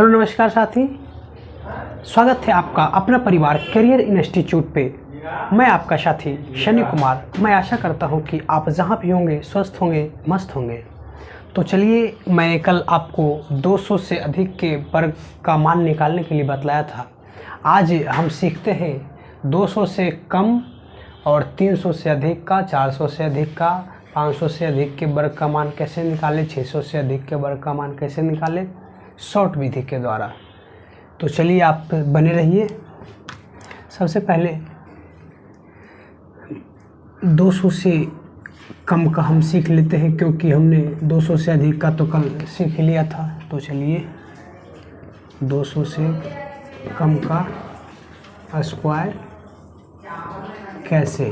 Hello नमस्कार साथी, स्वागत है आपका अपना परिवार करियर इंस्टीट्यूट पे। मैं आपका साथी शनि कुमार। मैं आशा करता हूँ कि आप जहाँ भी होंगे स्वस्थ होंगे, मस्त होंगे। तो चलिए, मैंने कल आपको 200 से अधिक के वर्ग का मान निकालने के लिए बतलाया था। आज हम सीखते हैं 200 से कम और 300 से अधिक का, 400 से अधिक का, 500 से अधिक के वर्ग का मान कैसे निकालें, 600 से अधिक के वर्ग का मान कैसे निकालें शॉर्ट विधि के द्वारा। तो चलिए आप बने रहिए। सबसे पहले 200 से कम का हम सीख लेते हैं, क्योंकि हमने 200 से अधिक का तो कल सीख लिया था। तो चलिए 200 से कम का स्क्वायर कैसे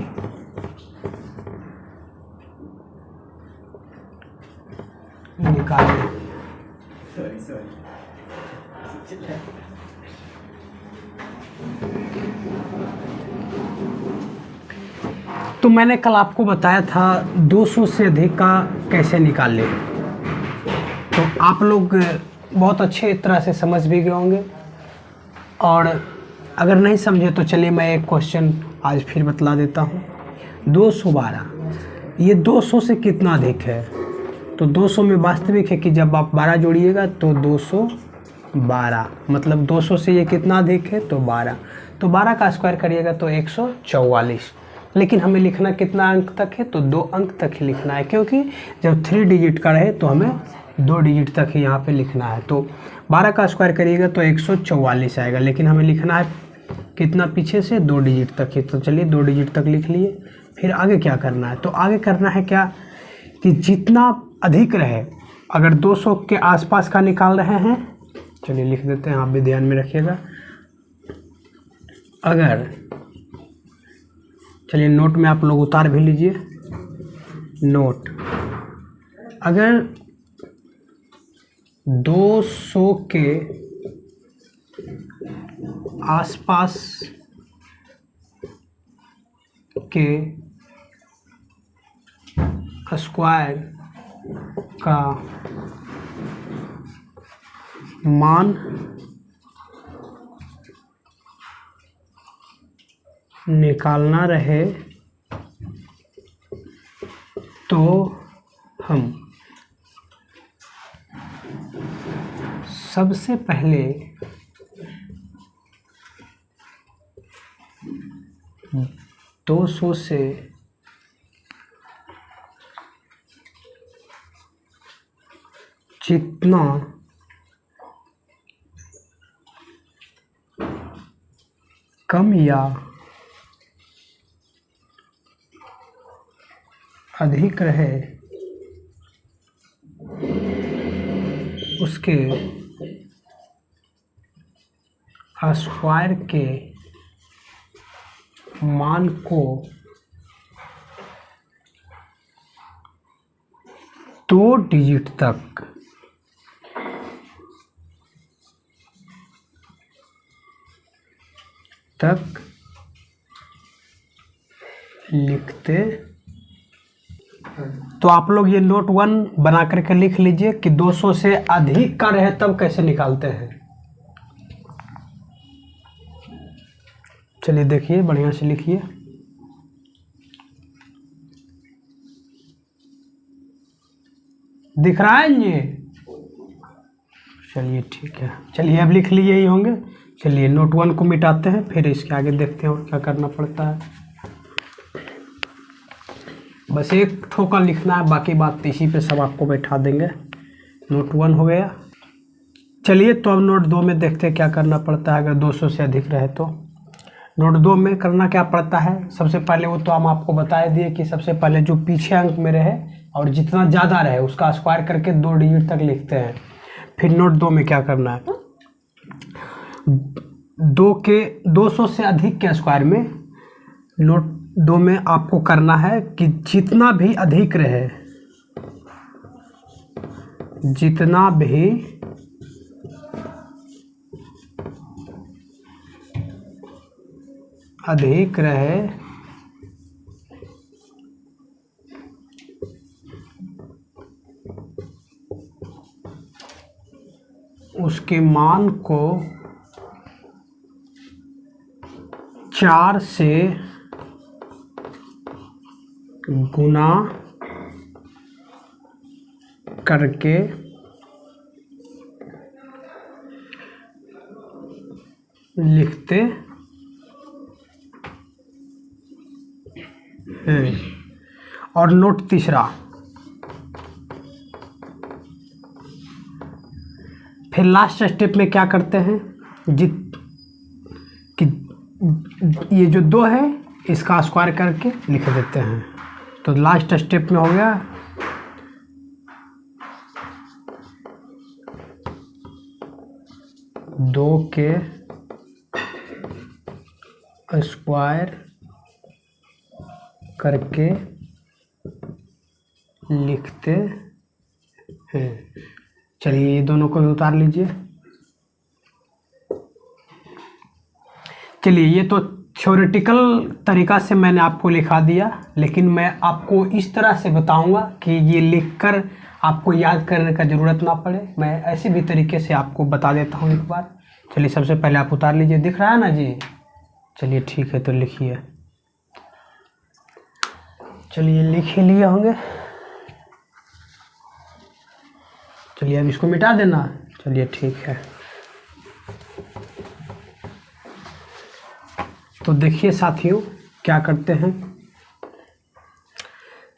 निकालें। तो मैंने कल आपको बताया था 200 से अधिक का कैसे निकालें। तो आप लोग बहुत अच्छे तरह से समझ भी गए होंगे, और अगर नहीं समझे तो चलिए मैं एक क्वेश्चन आज फिर बतला देता हूँ। 212, ये 200 से कितना अधिक है? तो 200 में वास्तविक है कि जब आप 12 जोड़िएगा तो 212, मतलब 200 से ये कितना अधिक है तो 12। तो 12 का स्क्वायर करिएगा तो 144। लेकिन हमें लिखना कितना अंक तक है? तो 2 अंक तक ही लिखना है, क्योंकि जब 3 डिजिट का रहे तो हमें 2 डिजिट तक ही यहाँ पे लिखना है। तो 12 का स्क्वायर करिएगा तो 144 आएगा, लेकिन हमें लिखना है कितना पीछे से? 2 डिजिट तक ही। तो चलिए 2 डिजिट तक लिख लिए। फिर आगे क्या करना है? तो आगे करना है क्या कि जितना अधिक रहे, अगर 200 के आसपास का निकाल रहे हैं, चलिए लिख देते हैं, आप भी ध्यान में रखिएगा। अगर, चलिए नोट में आप लोग उतार भी लीजिए नोट। अगर 200 के आसपास के स्क्वायर का मान निकालना रहे तो हम सबसे पहले 200 से जितना कम या अधिक रहे उसके स्क्वायर के मान को 2 डिजिट तक लिखते। तो आप लोग ये नोट 1 बना करके लिख लीजिए कि 200 से अधिक का रहे तब कैसे निकालते हैं। चलिए देखिए, बढ़िया से लिखिए। दिख रहा है ये? चलिए ठीक है, चलिए अब लिख लिए ही होंगे। चलिए नोट 1 को मिटाते हैं, फिर इसके आगे देखते हैं और क्या करना पड़ता है। बस एक ठोका लिखना है, बाकी बात इसी पे सब आपको बैठा देंगे। नोट 1 हो गया। चलिए तो अब नोट 2 में देखते हैं क्या करना पड़ता है अगर 200 से अधिक रहे तो। नोट 2 में करना क्या पड़ता है? सबसे पहले वो तो हम आपको बता दिए कि सबसे पहले जो पीछे अंक में रहे और जितना ज़्यादा रहे उसका स्क्वायर करके 2 डिजिट तक लिखते हैं। फिर नोट 2 में क्या करना है? 200 से अधिक के स्क्वायर में नोट 2 में आपको करना है कि जितना भी अधिक रहे, जितना भी अधिक रहे उसके मान को 4 से गुना करके लिखते हैं। और नोट तीसरा, फिर लास्ट स्टेप में क्या करते हैं, कि ये जो 2 है इसका स्क्वायर करके लिख देते हैं। तो लास्ट स्टेप में हो गया 2 के स्क्वायर करके लिखते हैं। चलिए ये दोनों को भी उतार लीजिए। चलिए ये तो थ्योरेटिकल तरीका से मैंने आपको लिखा दिया, लेकिन मैं आपको इस तरह से बताऊंगा कि ये लिखकर आपको याद करने का ज़रूरत ना पड़े। मैं ऐसे भी तरीके से आपको बता देता हूँ एक बार। चलिए सबसे पहले आप उतार लीजिए, दिख रहा है ना जी। चलिए ठीक है, तो लिखिए। चलिए लिख ही लिए होंगे। चलिए अब इसको मिटा देना। चलिए ठीक है, तो देखिए साथियों क्या करते हैं,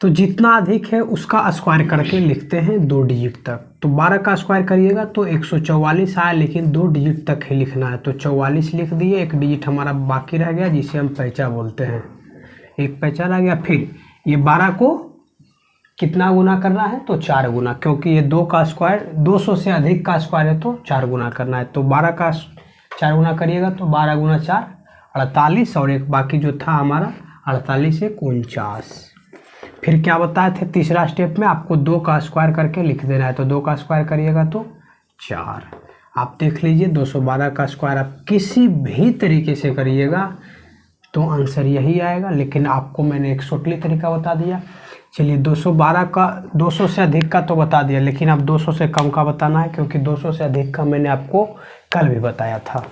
तो जितना अधिक है उसका स्क्वायर करके लिखते हैं 2 डिजिट तक। तो 12 का स्क्वायर करिएगा तो 144 आया, लेकिन 2 डिजिट तक ही लिखना है। तो 44 लिख दिए, 1 डिजिट हमारा बाकी रह गया जिसे हम पैचा बोलते हैं। एक पैचा रह गया। फिर ये 12 को कितना गुना करना है, तो 4 गुना, क्योंकि ये 2 का स्क्वायर 200 से अधिक का स्क्वायर है तो 4 गुना करना है। तो 12 का 4 गुना करिएगा तो 12 गुना 4 48, और एक बाकी जो था हमारा 48 से 49। फिर क्या बताए थे तीसरा स्टेप में, आपको 2 का स्क्वायर करके लिख देना है। तो 2 का स्क्वायर करिएगा तो 4। आप देख लीजिए 212 का स्क्वायर आप किसी भी तरीके से करिएगा तो आंसर यही आएगा, लेकिन आपको मैंने एक शॉर्टली तरीका बता दिया। चलिए 212 का 200 से अधिक का तो बता दिया, लेकिन अब 200 से कम का बताना है, क्योंकि 200 से अधिक का मैंने आपको कल भी बताया था।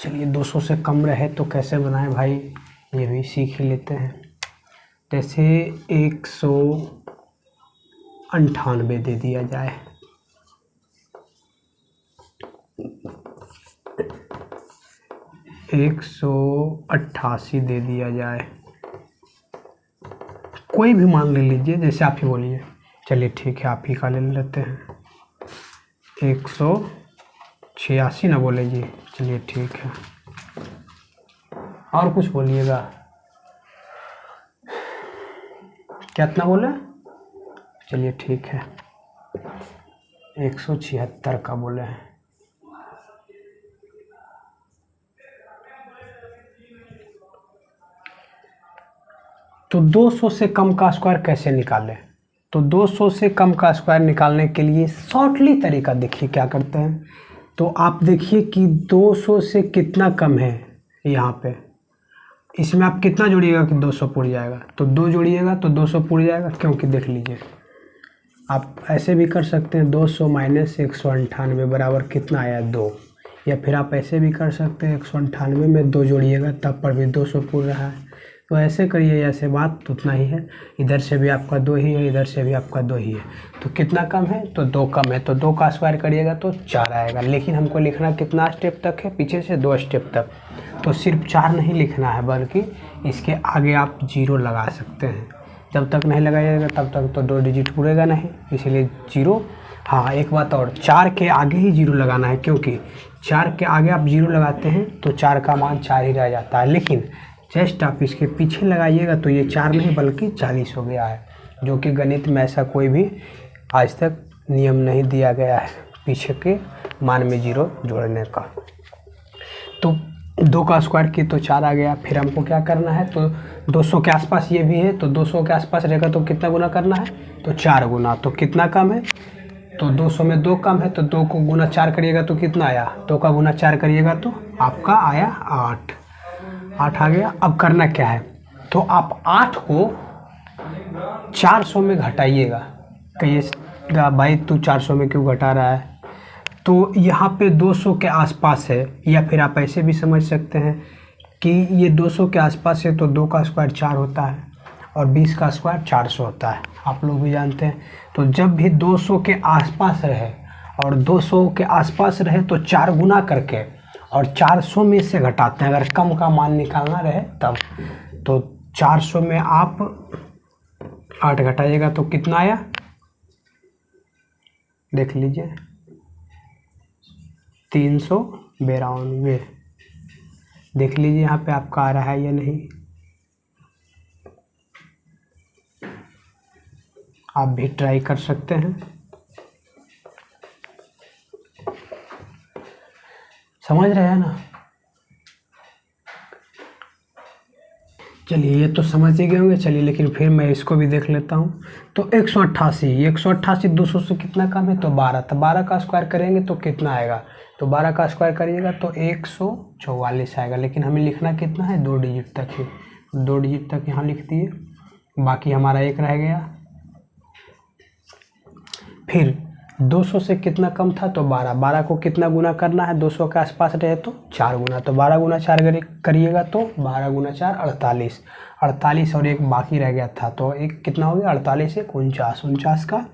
चलिए 200 से कम रहे तो कैसे बनाएं भाई, ये भी सीख ही लेते हैं। जैसे 198 दे दिया जाए, एक 188 दे दिया जाए, कोई भी मान ले लीजिए, जैसे आप ही बोलिए। चलिए ठीक है, आप ही का ले लेते हैं। 186 ना बोले जी। चलिए ठीक है, और कुछ बोलिएगा। कितना बोले? चलिए ठीक है, 176 का बोले हैं। तो 200 से कम का स्क्वायर कैसे निकालें? तो 200 से कम का स्क्वायर निकालने के लिए शॉर्टली तरीका देखिए क्या करते हैं। तो आप देखिए कि 200 से कितना कम है यहाँ पे, इसमें आप कितना जोड़िएगा कि 200 पुर जाएगा। तो 2 जोड़िएगा तो 200 पुर जाएगा, क्योंकि देख लीजिए आप ऐसे भी कर सकते हैं, 200 माइनस 198 बराबर कितना आया 2। या फिर आप ऐसे भी कर सकते हैं, 198 में 2 जोड़िएगा तब पर भी 200 पुर रहा है। तो ऐसे करिए, ऐसे बात तो उतना ही है। इधर से भी आपका 2 ही है, इधर से भी आपका 2 ही है। तो कितना कम है, तो 2 कम है। तो 2 का स्क्वायर करिएगा तो 4 आएगा। लेकिन हमको लिखना कितना स्टेप तक है, पीछे से 2 स्टेप तक। तो सिर्फ 4 नहीं लिखना है, बल्कि इसके आगे आप 0 लगा सकते हैं। जब तक नहीं लगाइएगा तब तक तो 2 डिजिट पूरेगा नहीं, इसलिए 0। हाँ एक बात और, 4 के आगे ही 0 लगाना है, क्योंकि 4 के आगे आप 0 लगाते हैं तो 4 का मान 4 ही रह जाता है। लेकिन जस्ट आप इसके पीछे लगाइएगा तो ये 4 नहीं बल्कि 40 हो गया है, जो कि गणित में ऐसा कोई भी आज तक नियम नहीं दिया गया है पीछे के मान में 0 जोड़ने का। तो 2 का स्क्वायर की तो 4 आ गया। फिर हमको क्या करना है, तो 200 के आसपास ये भी है, तो 200 के आसपास रहेगा तो कितना गुना करना है, तो 4 गुना। तो कितना कम है, तो 200 में 2 कम है, तो 2 को गुना 4 करिएगा तो कितना आया, 2 का गुना 4 करिएगा तो आपका आया 8 आ गया। अब करना क्या है, तो आप 8 को 400 में घटाइएगा। कहिएगा भाई तू 400 में क्यों घटा रहा है, तो यहाँ पे 200 के आसपास है, या फिर आप ऐसे भी समझ सकते हैं कि ये 200 के आसपास है, तो 2 का स्क्वायर 4 होता है और 20 का स्क्वायर 400 होता है, आप लोग भी जानते हैं। तो जब भी 200 के आसपास रहे और 200 के आसपास रहे तो 4 गुना करके और 400 में से घटाते हैं, अगर कम का मान निकालना रहे तब। तो 400 में आप 8 घटाइएगा तो कितना आया, देख लीजिए, 392। देख लीजिए यहाँ पे आपका आ रहा है या नहीं, आप भी ट्राई कर सकते हैं। समझ रहे हैं ना? चलिए ये तो समझ ही गए होंगे। चलिए लेकिन फिर मैं इसको भी देख लेता हूँ। तो 188 200 से कितना कम है, तो 12। तो 12 का स्क्वायर करेंगे तो कितना आएगा, तो 12 का स्क्वायर करिएगा तो 144 आएगा। लेकिन हमें लिखना कितना है, 2 डिजिट तक ही, 2 डिजिट तक यहाँ लिख दिए, बाकी हमारा 1 रह गया। फिर 200 से कितना कम था, तो 12। 12 को कितना गुना करना है, 200 के आसपास रहे तो 4 गुना। तो 12 गुना 4 करिएगा तो 12 गुना 4 48, 48 और 1 बाकी रह गया था, तो 1 कितना हो गया, 48 1 49। 49 का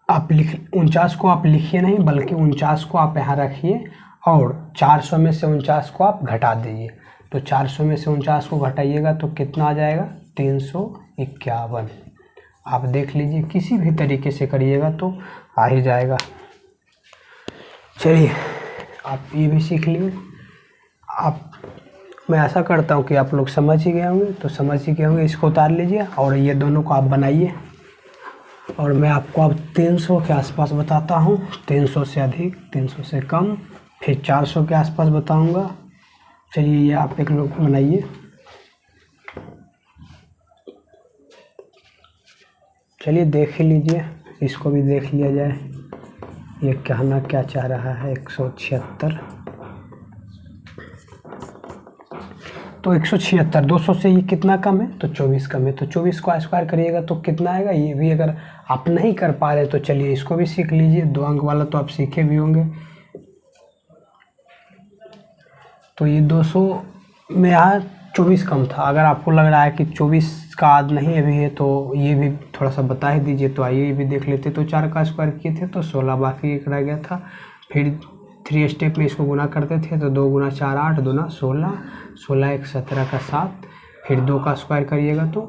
आप 49 को आप लिखिए नहीं, बल्कि 49 को आप यहाँ रखिए और 400 में से 49 को आप घटा दीजिए। तो 400 में से 49 को घटाइएगा तो कितना आ जाएगा, 351। आप देख लीजिए, किसी भी तरीके से करिएगा तो आ ही जाएगा। चलिए आप ये भी सीख लिए। मैं आशा करता हूँ कि आप लोग समझ ही गए होंगे। तो समझ ही गए होंगे, इसको उतार लीजिए और ये दोनों को आप बनाइए। और मैं आपको अब 300 के आसपास बताता हूँ, 300 से अधिक, 300 से कम, फिर 400 के आसपास बताऊँगा। चलिए ये आप एक लोग बनाइए। चलिए देख ही लीजिए, इसको भी देख लिया जाए, ये कहना क्या चाह रहा है। 176, तो 176, 200 से ये कितना कम है, तो 24 कम है। तो 24 को स्क्वायर करिएगा तो कितना आएगा। ये भी अगर आप नहीं कर पा रहे तो चलिए इसको भी सीख लीजिए, 2 अंक वाला तो आप सीखे भी होंगे। तो ये 200 में यहाँ 24 कम था। अगर आपको लग रहा है कि 24 का आद नहीं अभी है तो ये भी थोड़ा सा बता ही दीजिए। तो आइए ये भी देख लेते। तो 4 का स्क्वायर किए थे तो 16, बाकी 1 रह गया था। फिर 3 स्टेप में इसको गुना करते थे, तो 2 गुना 4 8, 2 16, 16 1 17 का 7। फिर 2 का स्क्वायर करिएगा तो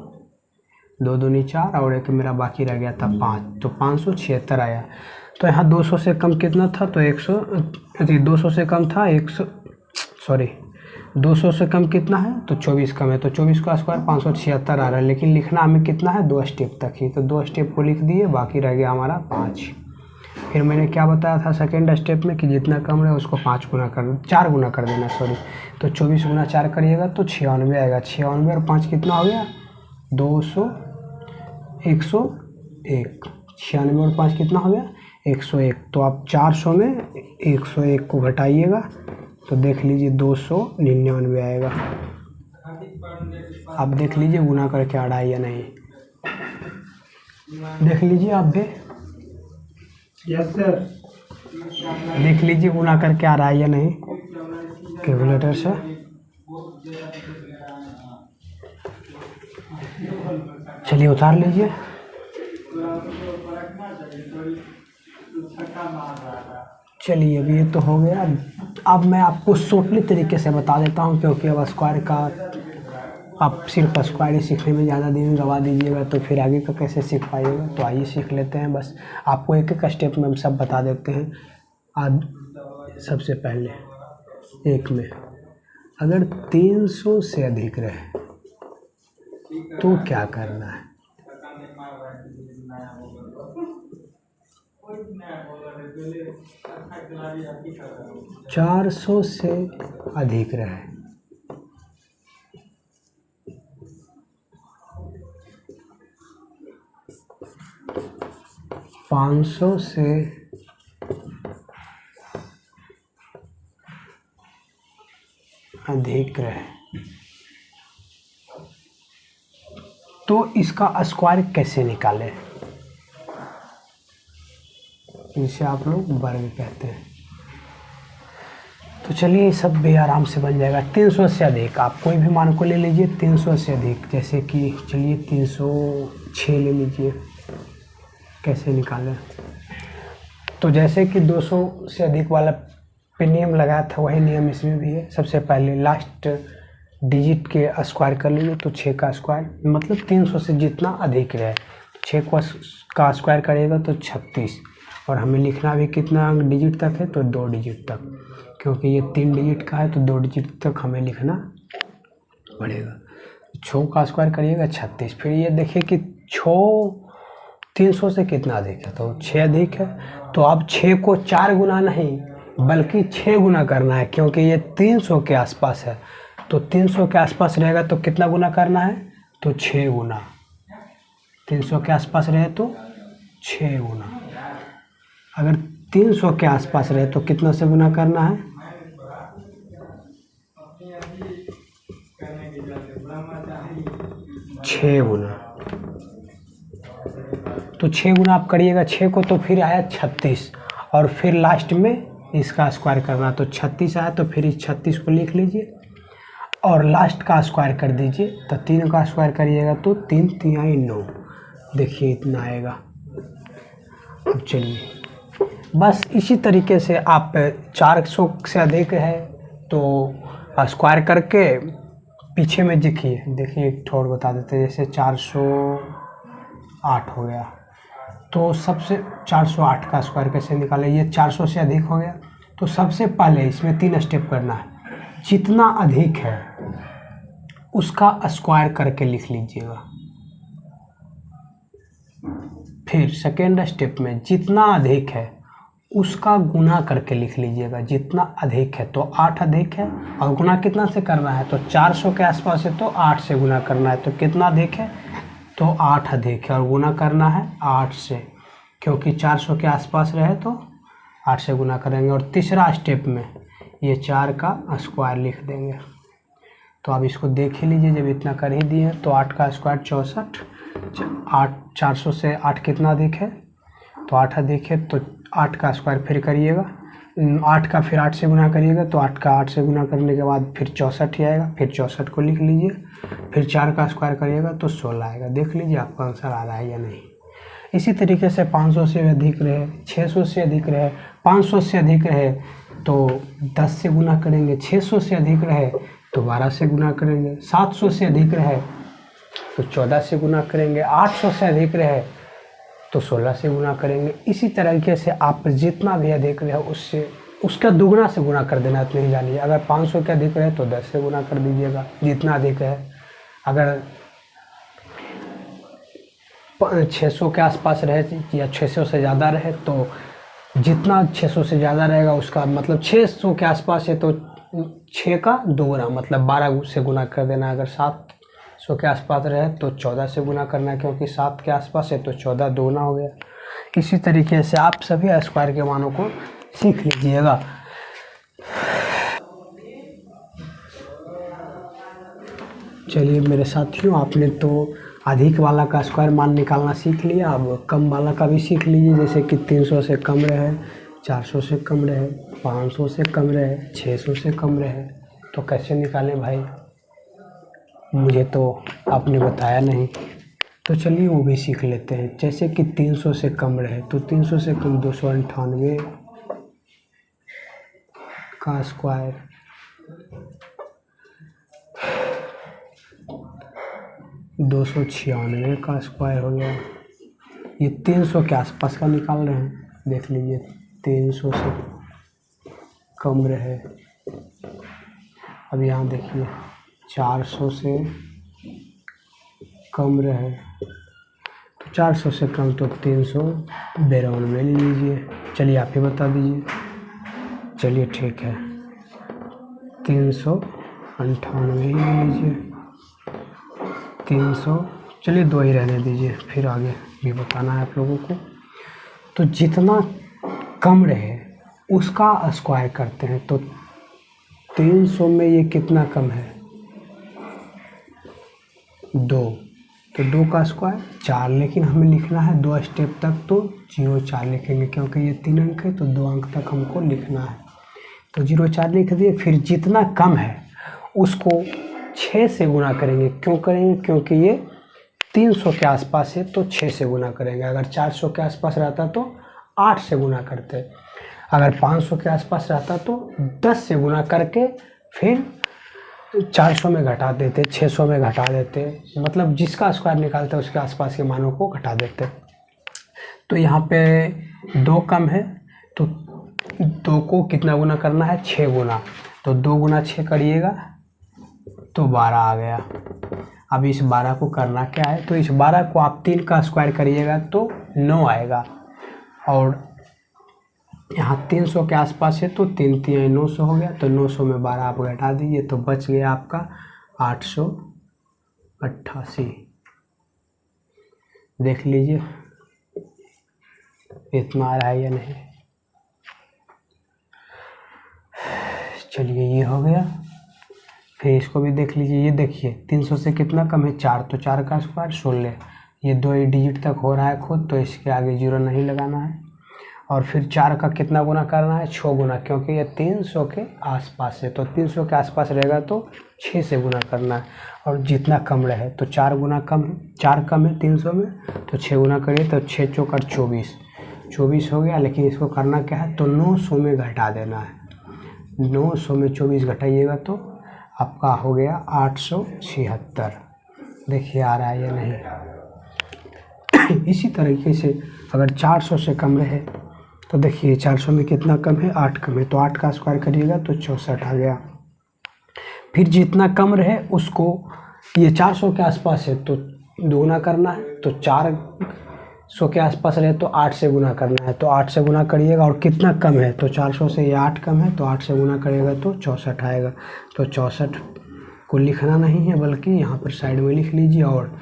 2 दूनी 4 और 1 मेरा बाकी रह गया था 5, तो 576 आया। तो यहाँ 200 से कम कितना था, तो 200 से कम था 200 से कम कितना है, तो 24 कम है। तो 24 का स्क्वायर 576 आ रहा है। लेकिन लिखना हमें कितना है, 2 स्टेप तक ही। तो 2 स्टेप को लिख दिए, बाकी रह गया हमारा 5। फिर मैंने क्या बताया था सेकेंड स्टेप में कि जितना कम रहे उसको 4 गुना कर देना, सॉरी। तो 24 गुना 4 करिएगा तो 96 आएगा। 96 और 5 कितना हो गया, 200, 101। 96 और 5 कितना हो गया, 101। तो आप 400 में 101 को घटाइएगा तो देख लीजिए 299 आएगा। आप देख लीजिए गुना करके आ रहा है या नहीं, देख लीजिए आप भी। Yes sir. देख लीजिए गुना करके आ रहा है या नहीं कैलकुलेटर से। चलिए उतार लीजिए। चलिए अभी ये तो हो गया। अब मैं आपको शॉर्टली तरीके से बता देता हूँ, क्योंकि अब स्क्वायर का आप सिर्फ स्क्वायर ही सीखने में ज़्यादा दिन गवा दीजिएगा तो फिर आगे का कैसे सीख पाइएगा। तो आइए सीख लेते हैं। बस आपको एक एक स्टेप में हम सब बता देते हैं। आज सबसे पहले एक में अगर 300 से अधिक रहे तो क्या करना है। 400 से अधिक रहे, 500 से अधिक रहे तो इसका स्क्वायर कैसे निकालें। जिसे आप लोग वर्ग कहते हैं। तो चलिए ये सब भी आराम से बन जाएगा। 300 से अधिक आप कोई भी मान को ले लीजिए, 300 से अधिक, जैसे कि चलिए 306 ले लीजिए। कैसे निकालें? तो जैसे कि 200 से अधिक वाला पे नियम लगाया था, वही नियम इसमें भी है। सबसे पहले लास्ट डिजिट के स्क्वायर कर लीजिए, तो 6 का स्क्वायर मतलब 300 से जितना अधिक रहे, 6 का स्क्वायर करेगा तो 36। और हमें लिखना भी कितना डिजिट तक है, तो 2 डिजिट तक, क्योंकि ये 3 डिजिट का है तो 2 डिजिट तक हमें लिखना पड़ेगा। 6 का स्क्वायर करिएगा 36। फिर ये देखिए कि 300 से कितना अधिक है, तो 6 अधिक है। तो अब 6 को 4 गुना नहीं बल्कि 6 गुना करना है, क्योंकि ये 300 के आसपास है। तो 300 के आसपास रहेगा तो कितना गुना करना है, तो 6 गुना। 300 के आसपास रहे तो 6 गुना। अगर 300 के आसपास रहे तो कितना से गुना करना है, 6 गुना। तो 6 गुना आप करिएगा 6 को, तो फिर आया 36, और फिर लास्ट में इसका स्क्वायर करना, तो 36 आया। तो फिर इस 36 को लिख लीजिए और लास्ट का स्क्वायर कर दीजिए। तो 3 का स्क्वायर करिएगा तो 3 3 9, देखिए इतना आएगा। अब चलिए बस इसी तरीके से आप 400 से अधिक है तो स्क्वायर करके पीछे में देखिए एक ठोड़ बता देते हैं। जैसे 408 हो गया, तो सबसे 408 का स्क्वायर कैसे निकालें? ये 400 से अधिक हो गया, तो सबसे पहले इसमें 3 स्टेप करना है। जितना अधिक है उसका स्क्वायर करके लिख लीजिएगा। फिर सेकेंड स्टेप में जितना अधिक है उसका गुना करके लिख लीजिएगा। जितना अधिक है तो 8 अधिक है, और गुना कितना से करना है, तो 400 के आसपास है तो 8 से गुना करना है। तो कितना अधिक है, तो 8 अधिक है, और गुना करना है 8 से, क्योंकि 400 के आसपास रहे तो 8 से गुना करेंगे। और तीसरा स्टेप में ये 4 का स्क्वायर लिख देंगे। तो आप इसको देख ही लीजिए, जब इतना कर ही दिए तो 8 का स्क्वायर 64। 400 से 8 कितना अधिक है, तो 8 अधिक है, तो 8 का स्क्वायर फिर करिएगा। 8 का फिर 8 से गुना करिएगा, तो 8 का 8 से गुना करने के बाद फिर 64 ही आएगा। फिर 64 को लिख लीजिए, फिर 4 का स्क्वायर करिएगा तो 16 आएगा। देख लीजिए आपका आंसर आ रहा है या नहीं। इसी तरीके से 500 से अधिक रहे, 600 से अधिक रहे, 500 से अधिक रहे तो 10 से गुना करेंगे, 600 से अधिक रहे तो 12 से गुना करेंगे, 700 से अधिक रहे तो 14 से गुना करेंगे, 800 से अधिक रहे तो 16 से गुना करेंगे। इसी तरीके से आप जितना भी अधिक रहे उससे उसका दुगना से गुना कर देना, इतने ही जानिए। अगर 500 के अधिक रहे तो 10 से गुना कर दीजिएगा जितना अधिक है। अगर 600 के आसपास रहे या 600 से ज़्यादा रहे तो जितना 600 से ज़्यादा रहेगा उसका मतलब 600 के आसपास है तो 6 का दोगुना मतलब 12 से गुना कर देना। अगर 700 के आसपास रहे तो 14 से गुना करना है, क्योंकि 7 के आसपास है तो 14 दोगुना हो गया। इसी तरीके से आप सभी स्क्वायर के मानों को सीख लीजिएगा। चलिए मेरे साथियों, आपने तो अधिक वाला का स्क्वायर मान निकालना सीख लिया, अब कम वाला का भी सीख लीजिए। जैसे कि 300 से कम रहे, 400 से कम रहे, 500 से कम रहे, 600 से कम रहे, तो कैसे निकालें भाई, मुझे तो आपने बताया नहीं। तो चलिए वो भी सीख लेते हैं। जैसे कि 300 से कम रहे तो 300 से कम 298 का स्क्वायर, 296 का स्क्वायर हो गया। ये 300 के आसपास का निकाल रहे हैं, देख लीजिए। 300 से कम रहे, अब यहाँ देखिए 400 से कम रहे तो 400 से कम तो 392 ले लीजिए। चलिए आप ही बता दीजिए। चलिए ठीक है, 398 ले लीजिए। 300, चलिए 2 ही रहने दीजिए, फिर आगे भी बताना है आप लोगों को। तो जितना कम रहे उसका स्क्वायर करते हैं। तो 300 में ये कितना कम है, 2, तो 2 का स्क्वायर 4, लेकिन हमें लिखना है 2 स्टेप तक, तो 0 4 लिखेंगे क्योंकि ये 3 अंक है तो 2 अंक तक हमको लिखना है। तो 0 4 लिख दिए। फिर जितना कम है उसको 6 से गुना करेंगे। क्यों करेंगे? क्योंकि ये 300 के आसपास है तो 6 से गुना करेंगे। अगर 400 के आसपास रहता तो 8 से गुना करते। अगर 500 के आसपास रहता तो 10 से गुना करके फिर 400 में घटा देते, 600 में घटा देते, मतलब जिसका स्क्वायर निकालते उसके आसपास के मानों को घटा देते। तो यहाँ पे 2 कम है तो 2 को कितना गुना करना है? 6 गुना। तो 2 गुना 6 करिएगा तो 12 आ गया। अब इस 12 को करना क्या है? तो इस 12 को आप 3 का स्क्वायर करिएगा तो 9 आएगा। और यहाँ 300 के आसपास है तो 3 3 900 हो गया। तो 900 में 12 आप घटा दीजिए तो बच गया आपका 888। देख लीजिए इतना आ रहा है या नहीं। चलिए ये हो गया। फिर इसको भी देख लीजिए। ये देखिए 300 से कितना कम है? 4, तो 4 का स्क्वायर 16। ये 2 डिजिट तक हो रहा है खुद, तो इसके आगे 0 नहीं लगाना है। और फिर 4 का कितना गुना करना है? 6 गुना, क्योंकि ये 300 के आसपास है तो 300 के आसपास रहेगा तो 6 से गुना करना है। और जितना कम रहे तो 4 गुना कम है, 4 कम है 300 में तो 6 गुना करिए तो 6 चौका 24 हो गया। लेकिन इसको करना क्या है? तो 900 में घटा देना है। 900 में 24 घटाइएगा तो आपका हो गया 876। देखिए आ रहा है या नहीं। इसी तरीके से अगर 400 से कम रहे तो देखिए 400 में कितना कम है? 8 कम है तो 8 का स्क्वायर करिएगा तो 64 आ गया। फिर जितना कम रहे उसको, ये 400 के आसपास है तो 2 गुना करना है। तो 400 के आसपास रहे तो 8 से गुना करना है। तो 8 से गुना करिएगा। और कितना कम है? तो 400 से ये 8 कम है तो 8 से गुना करिएगा तो 64 आएगा। तो 64 को लिखना नहीं है बल्कि यहाँ पर साइड में लिख लीजिए। और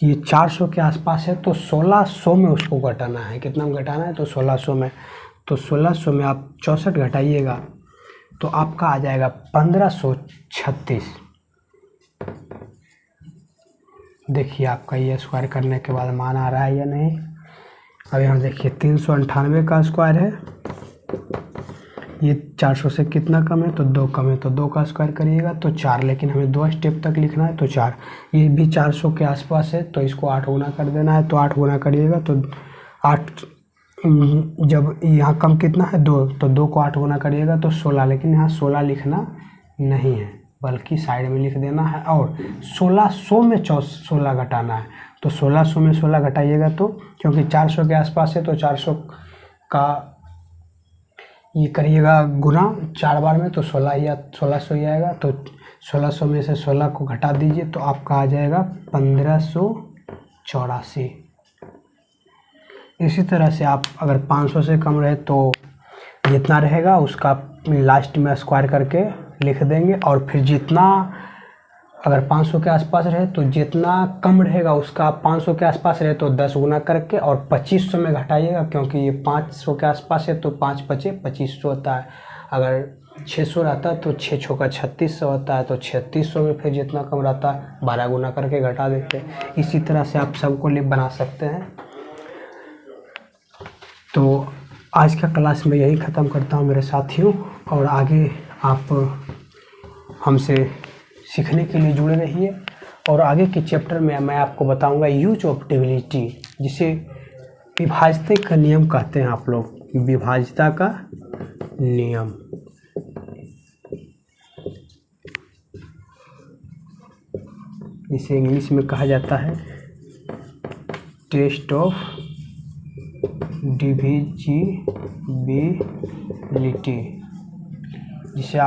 ये 400 के आसपास है तो 1600 में उसको घटाना है। कितना में घटाना है? तो 1600 में। तो 1600 में आप 64 घटाइएगा तो आपका आ जाएगा 1536। देखिए आपका ये स्क्वायर करने के बाद मान आ रहा है या नहीं। अब यहाँ देखिए 398 का स्क्वायर है। ये 400 से कितना कम है? तो 2 कम है तो 2 का स्क्वायर करिएगा तो 4, लेकिन हमें 2 स्टेप तक लिखना है तो 4। ये भी 400 के आसपास है तो इसको 8 गुना कर देना है। तो 8 गुना करिएगा तो 8, जब यहाँ कम कितना है? 2, तो 2 को 8 गुना करिएगा तो 16, लेकिन यहाँ 16 लिखना नहीं है बल्कि साइड में लिख देना है। और 1600 में 16 घटाना है। तो 1600 में 16 घटाइएगा तो, क्योंकि 400 के आसपास है तो 400 का ये करिएगा गुना 4 बार में तो 16 या 1600 ही आएगा। तो 1600 में से 16 को घटा दीजिए तो आपका आ जाएगा 1584। इसी तरह से आप अगर 500 से कम रहे तो जितना रहेगा उसका लास्ट में स्क्वायर करके लिख देंगे। और फिर जितना अगर 500 के आसपास रहे तो जितना कम रहेगा उसका 500 के आसपास रहे तो 10 गुना करके और 2500 में घटाइएगा, क्योंकि ये 500 के आसपास है तो 5 पचे 2500 होता है। अगर 600 रहता है तो 6 छक्का 3600 होता है। तो 3600 में फिर जितना कम रहता है 12 गुना करके घटा देते हैं। इसी तरह से आप सबको लिप बना सकते हैं। तो आज का क्लास में यही ख़त्म करता हूँ मेरे साथियों। और आगे आप हमसे सीखने के लिए जुड़े रहिए। और आगे के चैप्टर में मैं आपको बताऊंगा यूज ऑफ डिविनिटी, जिसे विभाज्यता का नियम कहते हैं आप लोग, विभाज्यता का नियम। जिसे इंग्लिश में कहा जाता है टेस्ट ऑफ डिविजिबिलिटी, जिसे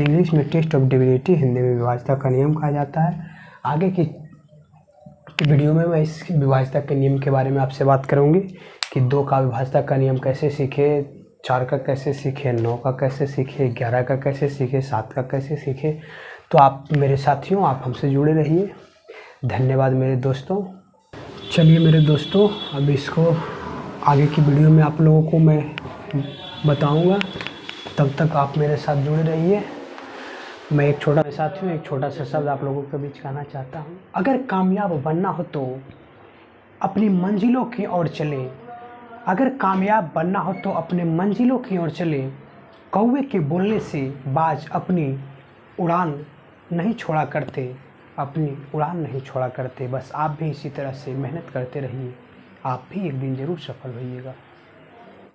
इंग्लिश में टेस्ट ऑफ डिविनिटी, हिंदी में विभाज्यता का नियम कहा जाता है। आगे की वीडियो में मैं इस विभाज्यता के नियम के बारे में आपसे बात करूंगी कि 2 का विभाज्यता का नियम कैसे सीखे, 4 का कैसे सीखे, 9 का कैसे सीखे, 11 का कैसे सीखे, 7 का कैसे सीखे। तो आप मेरे साथियों, आप हमसे जुड़े रहिए। धन्यवाद मेरे दोस्तों। चलिए मेरे दोस्तों, अब इसको आगे की वीडियो में आप लोगों को मैं बताऊंगा। तब तक आप मेरे साथ जुड़े रहिए। मैं एक छोटा साथियों एक छोटा सा शब्द आप लोगों के बीच कहना चाहता हूँ। अगर कामयाब बनना हो तो अपनी मंजिलों की ओर चले। अगर कामयाब बनना हो तो अपने मंजिलों की ओर चले। कौवे के बोलने से बाज अपनी उड़ान नहीं छोड़ा करते, अपनी उड़ान नहीं छोड़ा करते। बस आप भी इसी तरह से मेहनत करते रहिए, आप भी एक दिन ज़रूर सफल होइएगा।